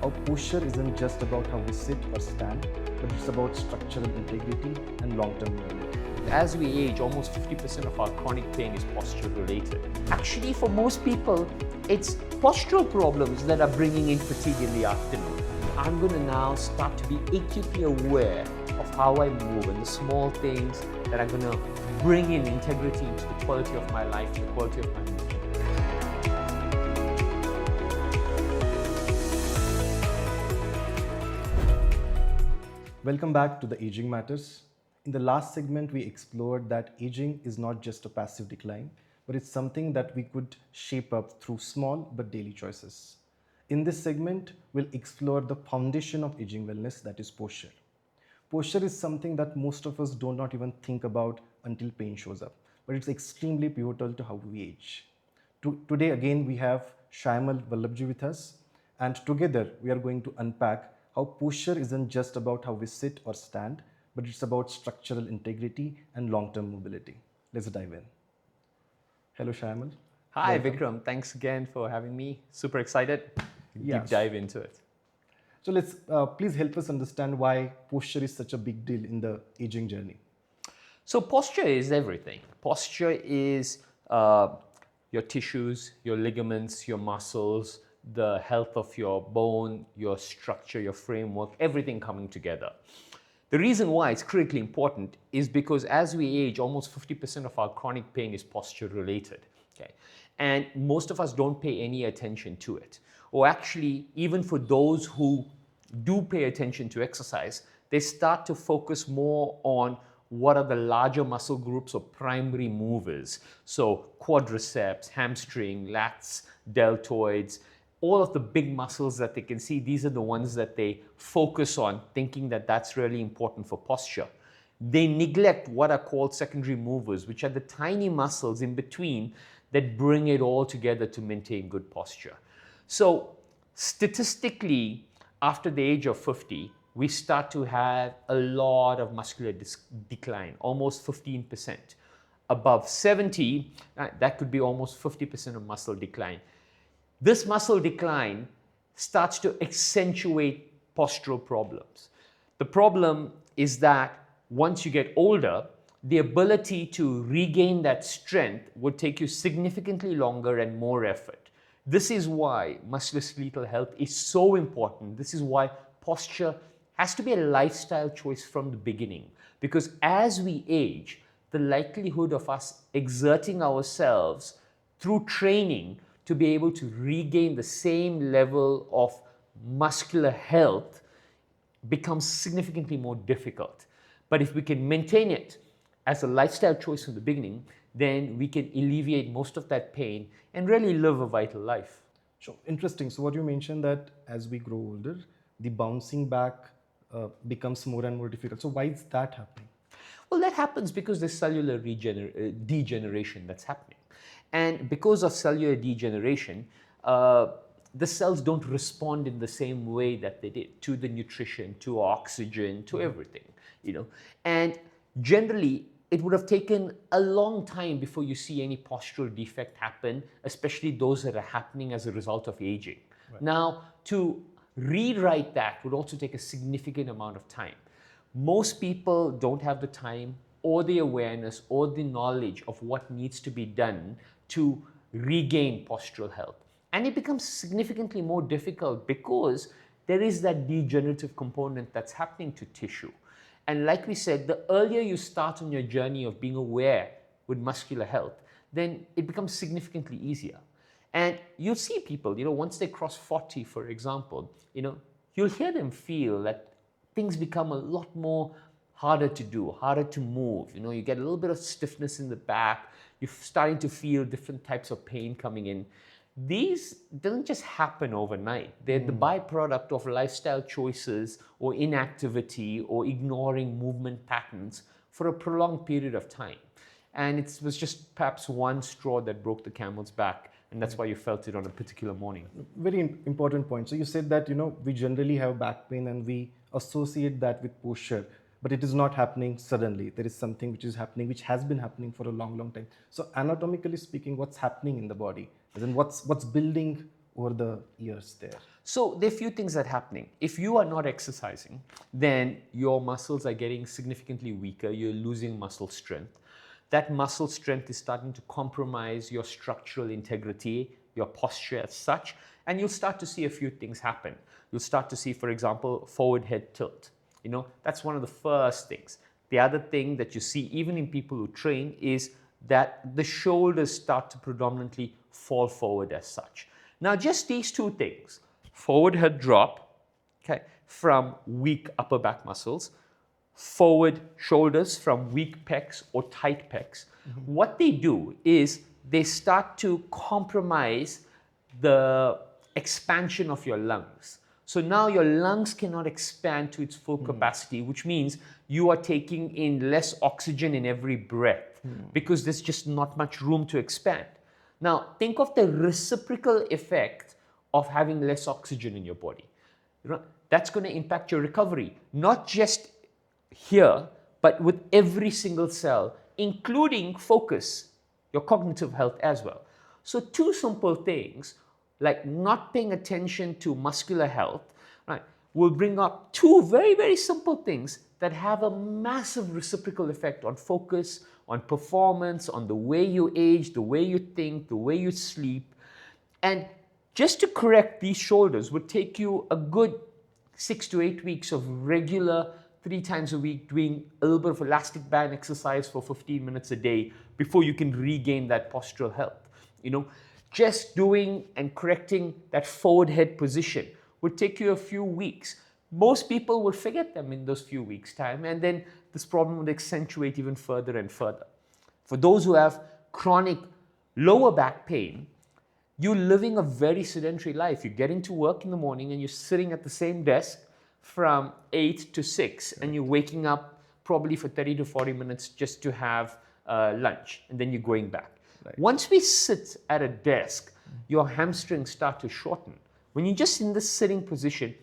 how posture isn't just about how we sit or stand, but it's about structural integrity and long-term mobility. As we age, almost 50% of our chronic pain is posture related. Actually, for most people, it's postural problems that are bringing in fatigue in the afternoon. I'm going to now start to be acutely aware of how I move and the small things that are going to bring in integrity into the quality of my life, the quality of my movement. Welcome back to the Aging Matters. In the last segment, we explored that aging is not just a passive decline, but it's something that we could shape up through small but daily choices. In this segment, we'll explore the foundation of aging wellness, that is posture. Posture is something that most of us do not even think about until pain shows up, but it's extremely pivotal to how we age. Today, again, we have Shayamal Vallabhjee with us, and together we are going to unpack how posture isn't just about how we sit or stand, but it's about structural integrity and long-term mobility. Let's dive in. Hello, Shayamal. Hi, Welcome. Vikram. Thanks again for having me. Super excited to Yes. deep dive into it. So let's please help us understand why posture is such a big deal in the aging journey. So posture is everything. Posture is your tissues, your ligaments, your muscles, the health of your bone, your structure, your framework, everything coming together. The reason why it's critically important is because as we age, almost 50% of our chronic pain is posture related. Okay? And most of us don't pay any attention to it. Or actually, even for those who do pay attention to exercise, they start to focus more on what are the larger muscle groups or primary movers. So quadriceps, hamstring, lats, deltoids, all of the big muscles that they can see, these are the ones that they focus on, thinking that that's really important for posture. They neglect what are called secondary movers, which are the tiny muscles in between that bring it all together to maintain good posture. So statistically, after the age of 50, we start to have a lot of muscular decline, almost 15%. Above 70, that could be almost 50% of muscle decline. This muscle decline starts to accentuate postural problems. The problem is that once you get older, the ability to regain that strength would take you significantly longer and more effort. This is why musculoskeletal health is so important. This is why posture has to be a lifestyle choice from the beginning. Because as we age, the likelihood of us exerting ourselves through training to be able to regain the same level of muscular health becomes significantly more difficult. But if we can maintain it as a lifestyle choice from the beginning, then we can alleviate most of that pain and really live a vital life. Sure. Interesting. So what you mentioned that as we grow older, the bouncing back becomes more and more difficult. So why is that happening? Well, that happens because there's cellular degeneration that's happening. And because of cellular degeneration, the cells don't respond in the same way that they did to the nutrition, to oxygen, to everything, And generally, it would have taken a long time before you see any postural defect happen, especially those that are happening as a result of aging. Right. Now, to rewrite that would also take a significant amount of time. Most people don't have the time or the awareness or the knowledge of what needs to be done to regain postural health. And it becomes significantly more difficult because there is that degenerative component that's happening to tissue. And like we said, the earlier you start on your journey of being aware with muscular health, then it becomes significantly easier. And you'll see people, once they cross 40, for example, you'll hear them feel that things become a lot more harder to do, harder to move. You get a little bit of stiffness in the back. You're starting to feel different types of pain coming in. These don't just happen overnight. They're the byproduct of lifestyle choices or inactivity or ignoring movement patterns for a prolonged period of time. And it was just perhaps one straw that broke the camel's back. And that's why you felt it on a particular morning. Very important point. So you said that, we generally have back pain and we associate that with posture, but it is not happening suddenly. There is something which is happening, which has been happening for a long, long time. So anatomically speaking, what's happening in the body? As in what's building over the years there? So there are few things that are happening. If you are not exercising, then your muscles are getting significantly weaker. You're losing muscle strength. That muscle strength is starting to compromise your structural integrity, your posture as such, and you'll start to see a few things happen. You'll start to see, for example, forward head tilt. That's one of the first things. The other thing that you see even in people who train is that the shoulders start to predominantly fall forward as such. Now, just these two things, forward head drop, okay, from weak upper back muscles, forward shoulders from weak pecs or tight pecs, what they do is they start to compromise the expansion of your lungs. So now your lungs cannot expand to its full capacity, which means you are taking in less oxygen in every breath because there's just not much room to expand. Now, think of the reciprocal effect of having less oxygen in your body. That's going to impact your recovery, not just here, but with every single cell, including focus, your cognitive health as well. So two simple things like not paying attention to muscular health, right, will bring up two very, very simple things that have a massive reciprocal effect on focus, on performance, on the way you age, the way you think, the way you sleep. And just to correct these shoulders would take you a good 6 to 8 weeks of regular 3 times a week doing a little bit of elastic band exercise for 15 minutes a day before you can regain that postural health. Just doing and correcting that forward head position would take you a few weeks. Most people will forget them in those few weeks' time, and then this problem would accentuate even further and further. For those who have chronic lower back pain, you're living a very sedentary life. You're getting to work in the morning and you're sitting at the same desk from 8 to 6, and you're waking up probably for 30 to 40 minutes just to have lunch, and then you're going back. Right. Once we sit at a desk, your hamstrings start to shorten. When you're just in this sitting position,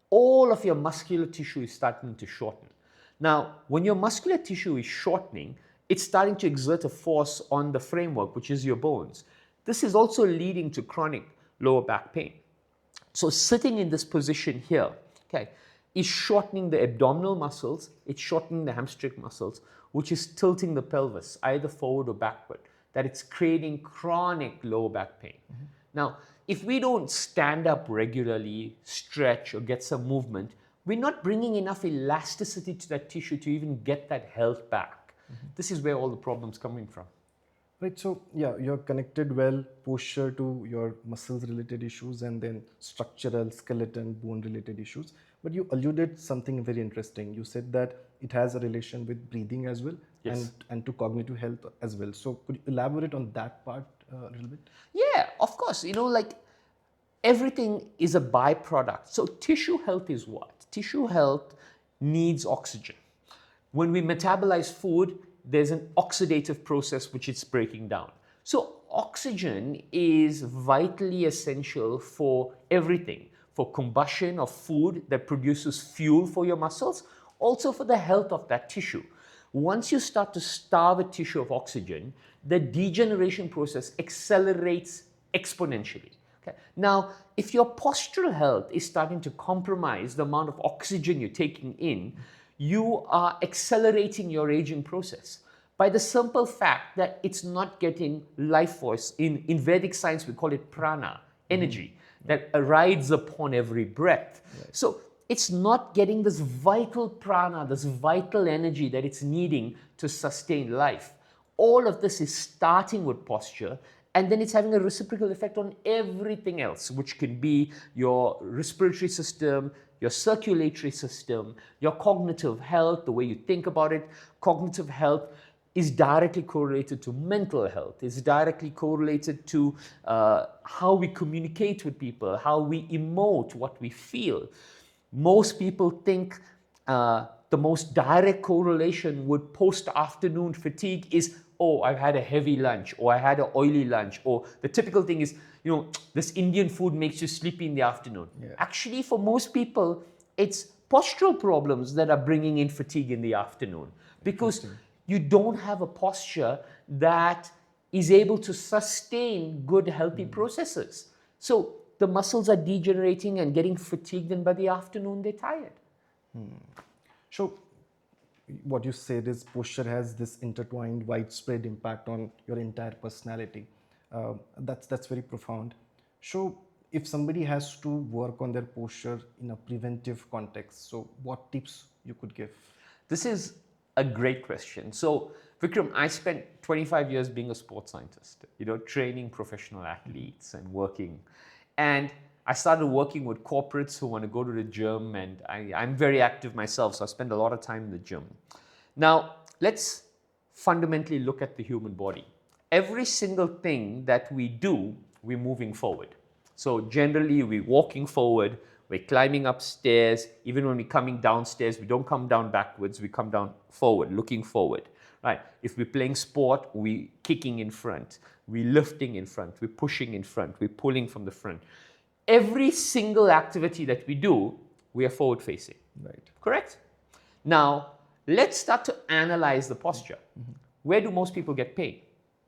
all of your muscular tissue is starting to shorten. Now, when your muscular tissue is shortening, it's starting to exert a force on the framework, which is your bones. This is also leading to chronic lower back pain. So sitting in this position here, okay, is shortening the abdominal muscles, it's shortening the hamstring muscles, which is tilting the pelvis, either forward or backward, that it's creating chronic lower back pain. Now, if we don't stand up regularly, stretch, or get some movement, we're not bringing enough elasticity to that tissue to even get that health back. This is where all the problems coming from. Right, so yeah, you're connected well, posture to your muscles related issues and then structural, skeleton, bone related issues. But you alluded something very interesting. You said that it has a relation with breathing as well. Yes. and to cognitive health as well. So could you elaborate on that part a little bit? Yeah, of course. Like everything is a byproduct. So tissue health is what? Tissue health needs oxygen. When we metabolize food, there's an oxidative process which it's breaking down. So oxygen is vitally essential for everything, for combustion of food that produces fuel for your muscles, also for the health of that tissue. Once you start to starve a tissue of oxygen, the degeneration process accelerates exponentially. Okay? Now, if your postural health is starting to compromise the amount of oxygen you're taking in, you are accelerating your aging process by the simple fact that it's not getting life force. In Vedic science, we call it prana, energy, that rides upon every breath. Right. So it's not getting this vital prana, this vital energy that it's needing to sustain life. All of this is starting with posture, and then it's having a reciprocal effect on everything else, which can be your respiratory system, your circulatory system, your cognitive health, the way you think about it. Cognitive health is directly correlated to mental health. It's directly correlated to how we communicate with people, how we emote, what we feel. Most people think the most direct correlation with post-afternoon fatigue is, oh, I've had a heavy lunch, or I had an oily lunch, or the typical thing is, this Indian food makes you sleepy in the afternoon. Yeah. Actually, for most people, it's postural problems that are bringing in fatigue in the afternoon, because you don't have a posture that is able to sustain good, healthy processes. So the muscles are degenerating and getting fatigued, and by the afternoon they're tired. So what you said is posture has this intertwined, widespread impact on your entire personality. That's very profound. So if somebody has to work on their posture in a preventive context, so what tips you could give? This is a great question. So, Vikram, I spent 25 years being a sports scientist, training professional athletes and working. And I started working with corporates who want to go to the gym, and I'm very active myself, so I spend a lot of time in the gym. Now, let's fundamentally look at the human body. Every single thing that we do, we're moving forward. So generally, we're walking forward, we're climbing upstairs. Even when we're coming downstairs, we don't come down backwards, we come down forward, looking forward. Right? If we're playing sport, we're kicking in front, we're lifting in front, we're pushing in front, we're pulling from the front. Every single activity that we do, we are forward facing. Right. Correct? Now, let's start to analyze the posture. Where do most people get pain?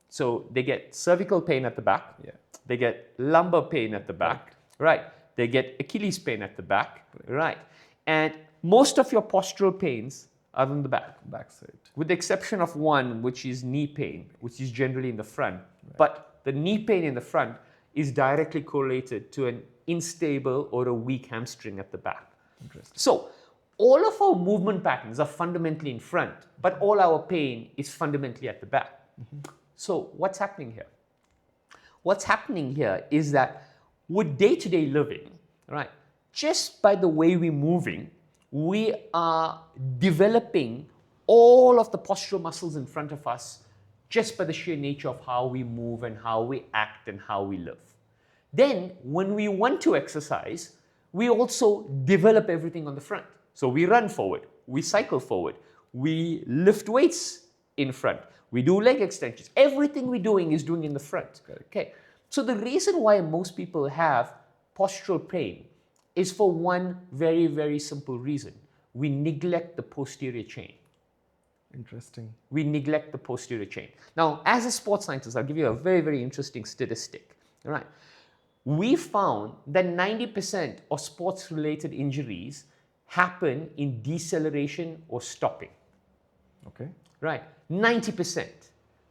So they get cervical pain at the back. Yeah. They get lumbar pain at the back. Right. They get Achilles pain at the back. Right. And most of your postural pains are on the back. Backside. With the exception of one, which is knee pain, which is generally in the front. Right. But the knee pain in the front is directly correlated to an unstable or a weak hamstring at the back. Interesting. So all of our movement patterns are fundamentally in front, but all our pain is fundamentally at the back. So what's happening here? What's happening here is that with day-to-day living, right, just by the way we're moving, we are developing all of the postural muscles in front of us just by the sheer nature of how we move and how we act and how we live. Then, when we want to exercise, we also develop everything on the front. So we run forward, we cycle forward, we lift weights in front, we do leg extensions. Everything we're doing is doing in the front. Okay. So the reason why most people have postural pain is for one very, very simple reason. We neglect the posterior chain. Interesting. We neglect the posterior chain. Now, as a sports scientist, I'll give you a very, very interesting statistic. All right. We found that 90% of sports-related injuries happen in deceleration or stopping. Okay. Right. 90%.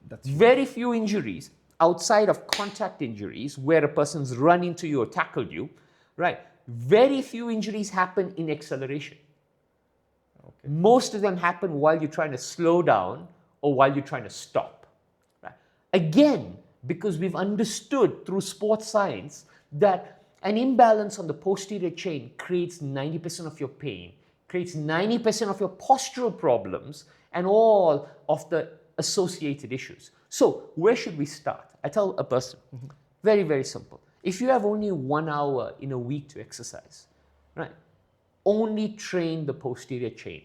That's very few injuries outside of contact injuries where a person's run into you or tackled you. Right. Very few injuries happen in acceleration. Okay. Most of them happen while you're trying to slow down or while you're trying to stop. Right? Again, because we've understood through sports science that an imbalance on the posterior chain creates 90% of your pain, creates 90% of your postural problems, and all of the associated issues. So, where should we start? I tell a person, very, very simple. If you have only 1 hour in a week to exercise, right, only train the posterior chain,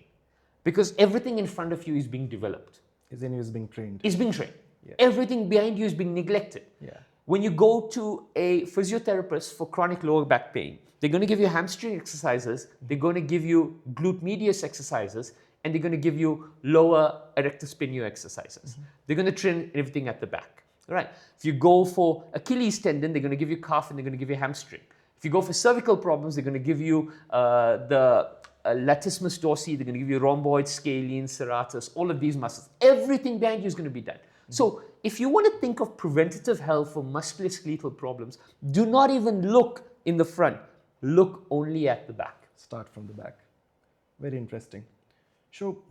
because everything in front of you is being developed. Is being trained. Is being trained. Yeah. Everything behind you is being neglected. Yeah. When you go to a physiotherapist for chronic lower back pain, they're going to give you hamstring exercises, they're going to give you glute medius exercises, and they're going to give you lower erector spinae exercises. They're going to train everything at the back. All right. If you go for Achilles tendon, they're going to give you calf and they're going to give you hamstring. If you go for cervical problems, they're going to give you the latissimus dorsi, they're going to give you rhomboid, scalene, serratus, all of these muscles. Everything behind you is going to be done. So if you want to think of preventative health for musculoskeletal problems, do not even look in the front. Look only at the back. Start from the back. Very interesting. So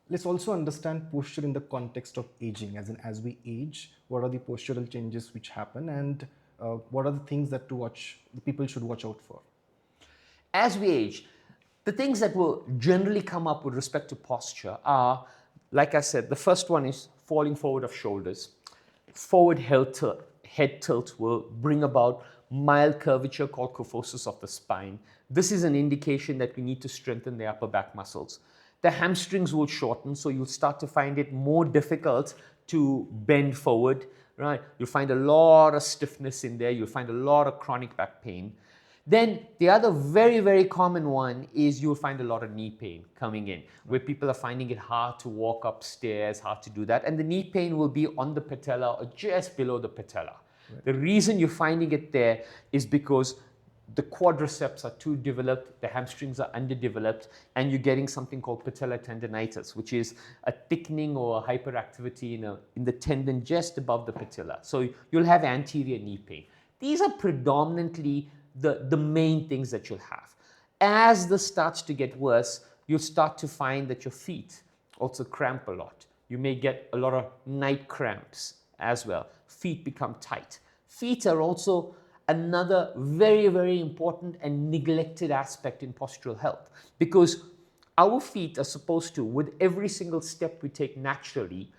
let's also understand posture in the context of aging. As we age, what are the postural changes which happen, and what are the things that the people should watch out for? As we age, the things that will generally come up with respect to posture are, like I said, the first one is falling forward of shoulders. Forward head tilt will bring about mild curvature called kyphosis of the spine. This is an indication that we need to strengthen the upper back muscles. The hamstrings will shorten, so you'll start to find it more difficult to bend forward, right? You'll find a lot of stiffness in there. You'll find a lot of chronic back pain. Then the other very, very common one is you'll find a lot of knee pain coming in, where people are finding it hard to walk upstairs, hard to do that. And the knee pain will be on the patella or just below the patella. The reason you're finding it there is because the quadriceps are too developed, the hamstrings are underdeveloped, and you're getting something called patellar tendonitis, which is a thickening or a hyperactivity in the tendon just above the patella. So you'll have anterior knee pain. These are predominantly the main things that you'll have. As this starts to get worse, you'll start to find that your feet also cramp a lot. You may get a lot of night cramps as well. Feet become tight. Feet are also another very, very important and neglected aspect in postural health, because our feet are supposed to, with every single step we take naturally,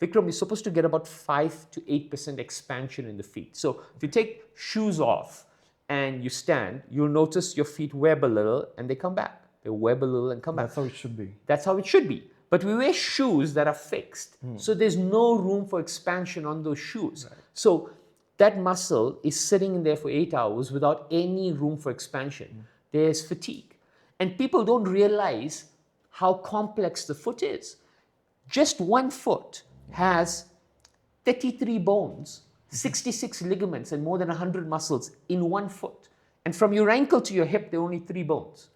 Vikram is supposed to get about 5 to 8% expansion in the feet. So if you take shoes off and you stand, you'll notice your feet web a little and they come back. They web a little and come back. That's how it should be. That's how it should be. But we wear shoes that are fixed. So there's no room for expansion on those shoes. Right. So that muscle is sitting in there for 8 hours without any room for expansion. There's fatigue. And people don't realize how complex the foot is. Just one foot has 33 bones, 66 ligaments, and more than 100 muscles in one foot. And from your ankle to your hip, there are only 3 bones.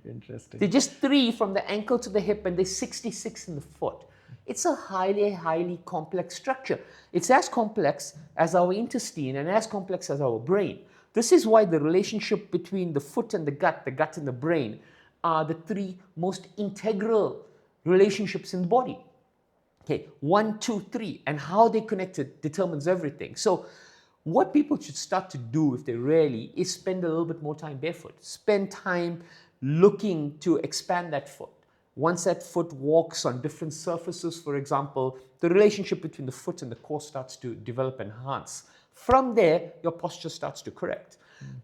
Interesting. They're just 3 from the ankle to the hip, and there's 66 in the foot. It's a highly, highly complex structure. It's as complex as our intestine and as complex as our brain. This is why the relationship between the foot and the gut and the brain are the 3 most integral relationships in the body. Okay, 1, 2, 3, and how they connected determines everything. So what people should start to do, if they really, is spend a little bit more time barefoot. Spend time looking to expand that foot. Once that foot walks on different surfaces, for example, the relationship between the foot and the core starts to develop and enhance. From there, your posture starts to correct.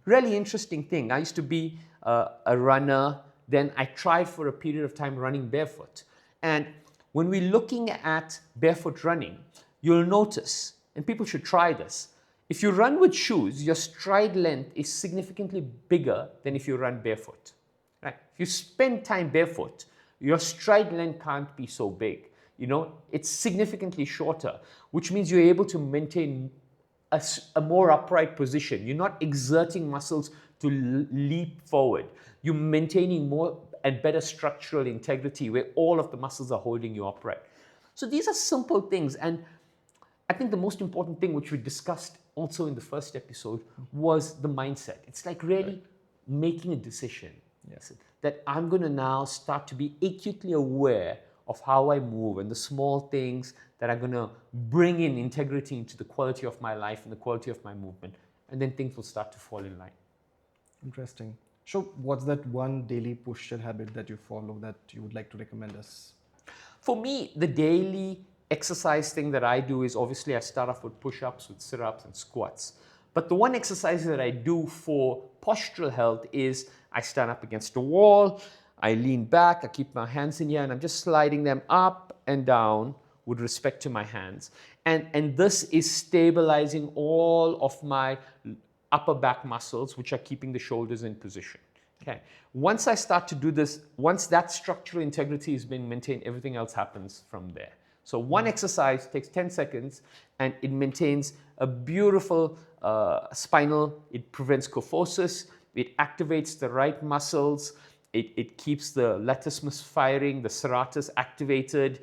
Really interesting thing. I used to be a runner. Then I tried for a period of time running barefoot. And when we're looking at barefoot running, you'll notice, and people should try this, if you run with shoes, your stride length is significantly bigger than if you run barefoot. Right? If you spend time barefoot, your stride length can't be so big. It's significantly shorter, which means you're able to maintain a more upright position. You're not exerting muscles to leap forward. You're maintaining more and better structural integrity where all of the muscles are holding you upright. So these are simple things. And I think the most important thing, which we discussed also in the first episode, was the mindset. It's like really making a decision. Yes. That I'm going to now start to be acutely aware of how I move and the small things that are going to bring in integrity into the quality of my life and the quality of my movement. And then things will start to fall in line. Interesting. So what's that one daily posture habit that you follow that you would like to recommend us? For me, the daily exercise thing that I do is obviously I start off with push-ups, with sit-ups and squats. But the one exercise that I do for postural health is I stand up against a wall, I lean back, I keep my hands in here, and I'm just sliding them up and down with respect to my hands. And this is stabilizing all of my upper back muscles, which are keeping the shoulders in position. Okay. Once I start to do this, once that structural integrity has been maintained, everything else happens from there. So one exercise takes 10 seconds and it maintains a beautiful spinal, it prevents kyphosis, it activates the right muscles, it keeps the latissimus firing, the serratus activated,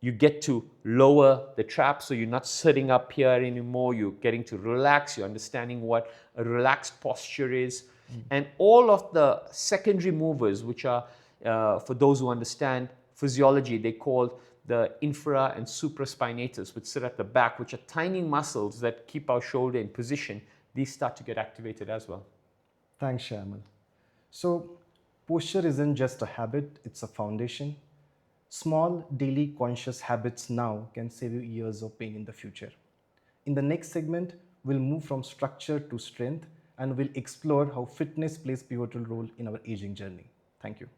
you get to lower the trap, so you're not sitting up here anymore, you're getting to relax, you're understanding what a relaxed posture is. And all of the secondary movers, which are, for those who understand physiology, they call the infra and supraspinatus, which sit at the back, which are tiny muscles that keep our shoulder in position. These start to get activated as well. Thanks, Shayamal. So posture isn't just a habit, it's a foundation. Small daily conscious habits now can save you years of pain in the future. In the next segment, we'll move from structure to strength and we'll explore how fitness plays a pivotal role in our aging journey. Thank you.